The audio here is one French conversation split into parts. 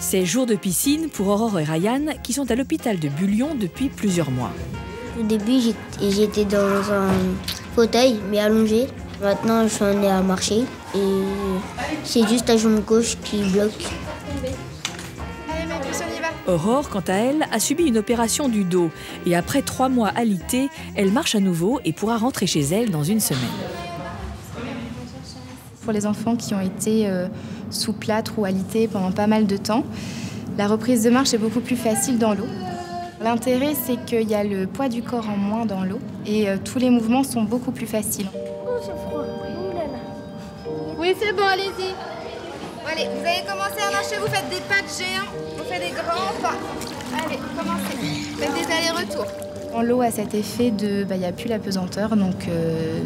C'est jour de piscine pour Aurore et Ryan qui sont à l'hôpital de Bullion depuis plusieurs mois. Au début, j'étais dans un fauteuil, mais allongé. Maintenant, je suis amenée à marcher et c'est juste la jambe gauche qui bloque. Allez, ma puce, on y va. Aurore, quant à elle, a subi une opération du dos et après 3 mois alitée, elle marche à nouveau et pourra rentrer chez elle dans une semaine. Pour les enfants qui ont été sous plâtre ou alités pendant pas mal de temps, la reprise de marche est beaucoup plus facile dans l'eau. L'intérêt, c'est qu'il y a le poids du corps en moins dans l'eau et tous les mouvements sont beaucoup plus faciles. Oh, c'est froid. Oh là là. Oui, c'est bon, allez-y. Allez, vous allez commencer à marcher, vous faites des pas de géant, vous faites des grands pas. Allez, commencez. Faites des allers-retours. Dans l'eau a cet effet de, il n'y a plus la pesanteur, donc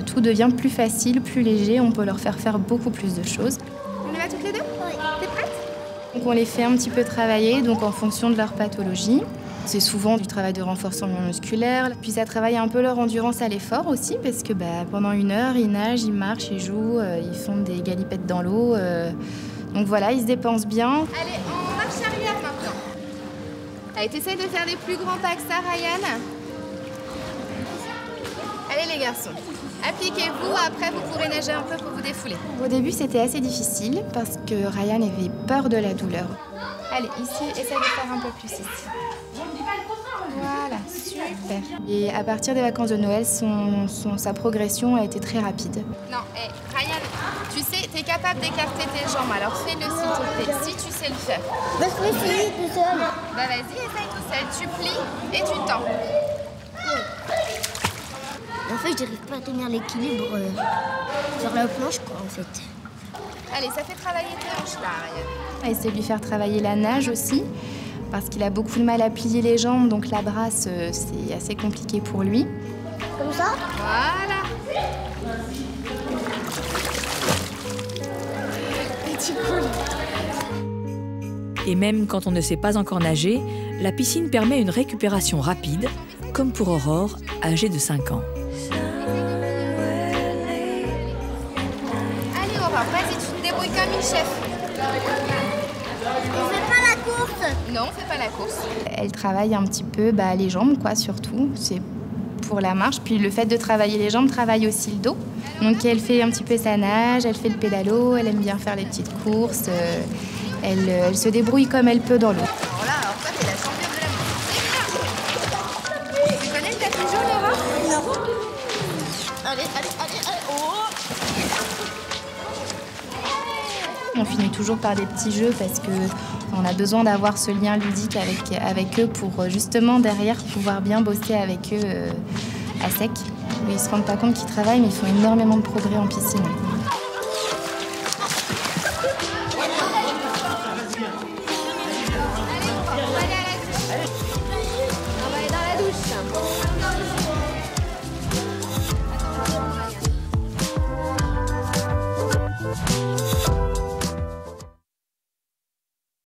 tout devient plus facile, plus léger. On peut leur faire beaucoup plus de choses. On y va toutes les deux? Oui. T'es prête? Donc on les fait un petit peu travailler, donc en fonction de leur pathologie. C'est souvent du travail de renforcement musculaire. Puis ça travaille un peu leur endurance à l'effort aussi, parce que pendant 1 heure, ils nagent, ils marchent, ils jouent, ils font des galipettes dans l'eau. Donc voilà, ils se dépensent bien. Allez, en marche arrière maintenant. Allez, t'essayes de faire des plus grands pas que ça, Ryan. Allez les garçons, appliquez-vous, après vous pourrez nager un peu pour vous défouler. Au début c'était assez difficile parce que Ryan avait peur de la douleur. Allez, ici, essaye de faire un peu plus ici. Voilà, super. Et à partir des vacances de Noël, sa progression a été très rapide. Non, Ryan, tu sais, tu es capable d'écarter tes jambes, alors fais-le s'il te plaît, si tu sais le faire. Je peux essayer tout seul. Vas-y, essaye tout seul, tu plies et tu tends. En fait, j'arrive pas à tenir l'équilibre sur la planche, quoi, en fait. Allez, ça fait travailler tes hanches là, Ryan. Essaye de lui faire travailler la nage aussi, parce qu'il a beaucoup de mal à plier les jambes, donc la brasse, c'est assez compliqué pour lui. Comme ça? Voilà. Petit coup. Et même quand on ne sait pas encore nager, la piscine permet une récupération rapide, comme pour Aurore, âgée de 5 ans. Allez Aurore, vas-y, tu te débrouilles comme une chef. On fait pas la course. Non, on fait pas la course. Elle travaille un petit peu les jambes, quoi, surtout. C'est pour la marche. Puis le fait de travailler les jambes travaille aussi le dos. Donc elle fait un petit peu sa nage, elle fait le pédalo, elle aime bien faire les petites courses. Elle se débrouille comme elle peut dans l'eau. Alors toi, t'es la championne de la manche. Tu connais le tapis jaune, Aurore? Non. Allez, oh. On finit toujours par des petits jeux parce qu'on a besoin d'avoir ce lien ludique avec eux pour justement derrière pouvoir bien bosser avec eux à sec. Ils ne se rendent pas compte qu'ils travaillent, mais ils font énormément de progrès en piscine.